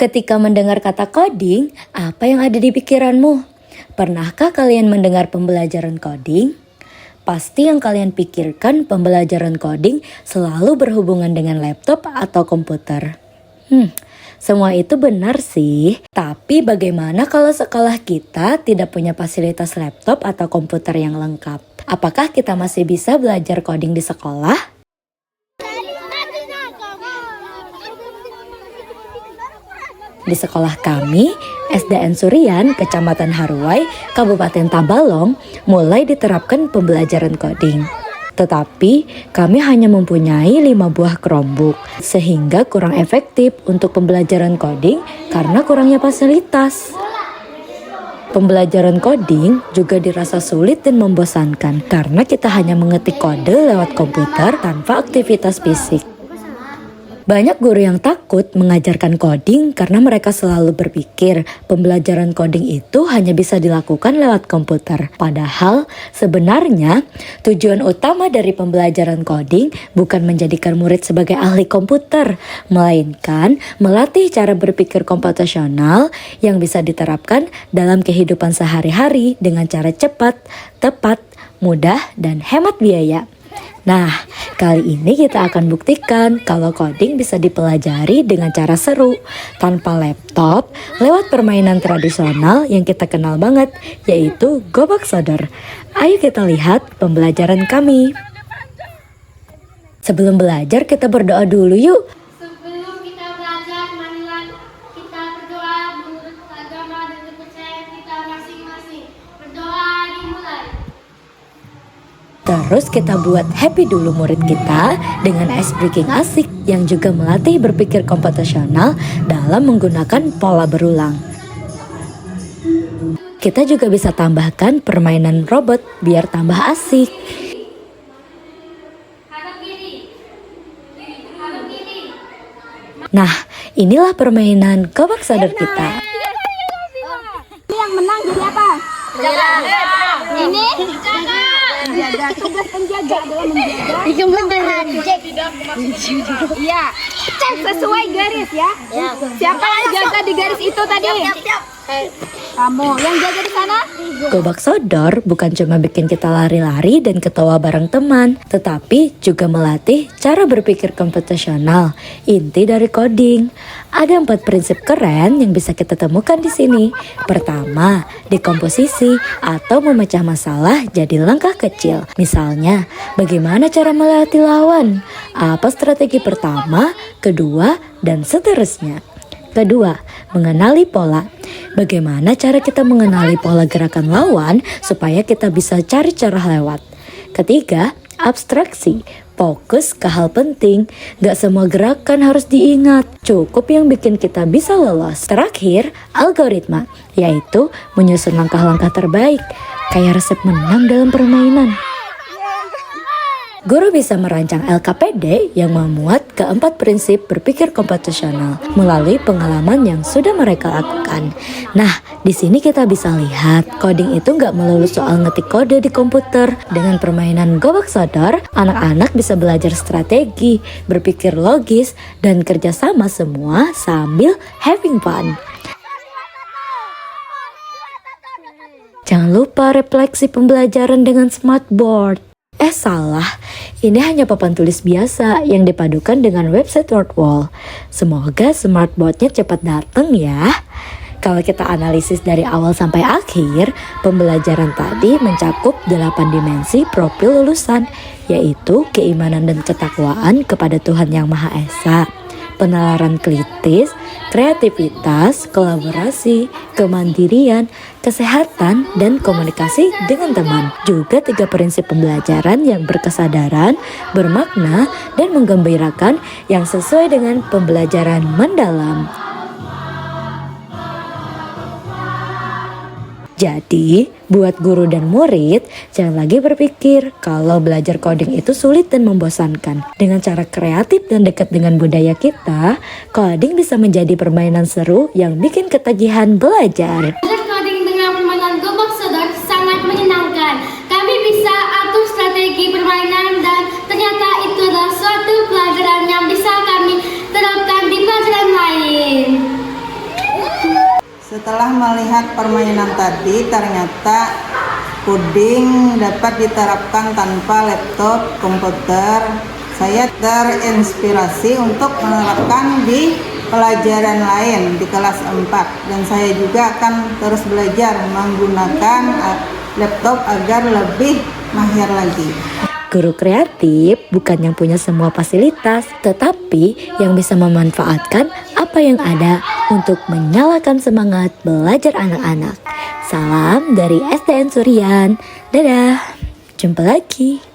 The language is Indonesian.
Ketika mendengar kata coding, apa yang ada di pikiranmu? Pernahkah kalian mendengar pembelajaran coding? Pasti yang kalian pikirkan pembelajaran coding selalu berhubungan dengan laptop atau komputer. Semua itu benar sih. Tapi bagaimana kalau sekolah kita tidak punya fasilitas laptop atau komputer yang lengkap? Apakah kita masih bisa belajar coding di sekolah? Di sekolah kami, SDN Surian, Kecamatan Haruai, Kabupaten Tabalong, mulai diterapkan pembelajaran coding. Tetapi, kami hanya mempunyai 5 buah Chromebook, sehingga kurang efektif untuk pembelajaran coding karena kurangnya fasilitas. Pembelajaran coding juga dirasa sulit dan membosankan karena kita hanya mengetik kode lewat komputer tanpa aktivitas fisik. Banyak guru yang takut mengajarkan coding karena mereka selalu berpikir pembelajaran coding itu hanya bisa dilakukan lewat komputer. Padahal sebenarnya tujuan utama dari pembelajaran coding bukan menjadikan murid sebagai ahli komputer, melainkan melatih cara berpikir komputasional yang bisa diterapkan dalam kehidupan sehari-hari dengan cara cepat, tepat, mudah, dan hemat biaya. Nah, kali ini kita akan buktikan kalau coding bisa dipelajari dengan cara seru, tanpa laptop, lewat permainan tradisional yang kita kenal banget, yaitu Gobak Sodor. Ayo kita lihat pembelajaran kami. Sebelum belajar, kita berdoa dulu yuk. Sebelum kita belajar, marilah kita berdoa menurut agama dan kepercayaan kita masing-masing. Berdoa dimulai. Terus kita buat happy dulu murid kita dengan ice breaking asik yang juga melatih berpikir komputasional dalam menggunakan pola berulang. Kita juga bisa tambahkan permainan robot biar tambah asik. Hadap kiri. Hadap kiri. Nah, inilah permainan Gobak Sodor kita. Ini yang menang jadi apa? Ini menjaga. Tugas penjaga adalah menjaga. Iya. Cek sesuai garis ya. Siapa yang jaga di garis itu tadi? Kamu yang jaga di sana? Gobak Sodor bukan cuma bikin kita lari-lari dan ketawa bareng teman, tetapi juga melatih cara berpikir komputasional, inti dari coding. Ada 4 prinsip keren yang bisa kita temukan di sini. Pertama, dekomposisi atau memecah masalah jadi langkah kecil. Misalnya, bagaimana cara melatih lawan? Apa strategi pertama, kedua, dan seterusnya. Kedua, mengenali pola. Bagaimana cara kita mengenali pola gerakan lawan supaya kita bisa cari cara lewat. Ketiga, abstraksi. Fokus ke hal penting. Gak semua gerakan harus diingat. Cukup yang bikin kita bisa lolos. Terakhir, algoritma. Yaitu menyusun langkah-langkah terbaik. Kayak resep menang dalam permainan. Guru bisa merancang LKPD yang memuat keempat prinsip berpikir komputasional melalui pengalaman yang sudah mereka lakukan. Nah, di sini kita bisa lihat coding itu nggak melulu soal ngetik kode di komputer. Dengan permainan Gobak Sodor, anak-anak bisa belajar strategi, berpikir logis, dan kerjasama semua sambil having fun. Jangan lupa refleksi pembelajaran dengan smartboard. Salah, ini hanya papan tulis biasa yang dipadukan dengan website WordWall. Semoga smartboardnya cepat datang ya. Kalau kita analisis dari awal sampai akhir, pembelajaran tadi mencakup 8 dimensi profil lulusan, yaitu keimanan dan ketakwaan kepada Tuhan Yang Maha Esa, penalaran kritis, kreativitas, kolaborasi, kemandirian, kesehatan, dan komunikasi dengan teman. Juga 3 prinsip pembelajaran yang berkesadaran, bermakna, dan menggembirakan yang sesuai dengan pembelajaran mendalam. Jadi, buat guru dan murid, jangan lagi berpikir kalau belajar coding itu sulit dan membosankan. Dengan cara kreatif dan dekat dengan budaya kita, coding bisa menjadi permainan seru yang bikin ketagihan belajar. Belajar coding dengan permainan Gobak Sodor sangat menyenangkan. Kami bisa atur strategi permainan dan ternyata itu adalah suatu pelajaran yang bisa kami terapkan di pelajaran lain. Setelah melihat permainan tadi, ternyata coding dapat diterapkan tanpa laptop, komputer. Saya terinspirasi untuk menerapkan di pelajaran lain di kelas 4. Dan saya juga akan terus belajar menggunakan laptop agar lebih mahir lagi. Guru kreatif bukan yang punya semua fasilitas, tetapi yang bisa memanfaatkan apa yang ada untuk menyalakan semangat belajar anak-anak. Salam dari STN Surian. Dadah, jumpa lagi.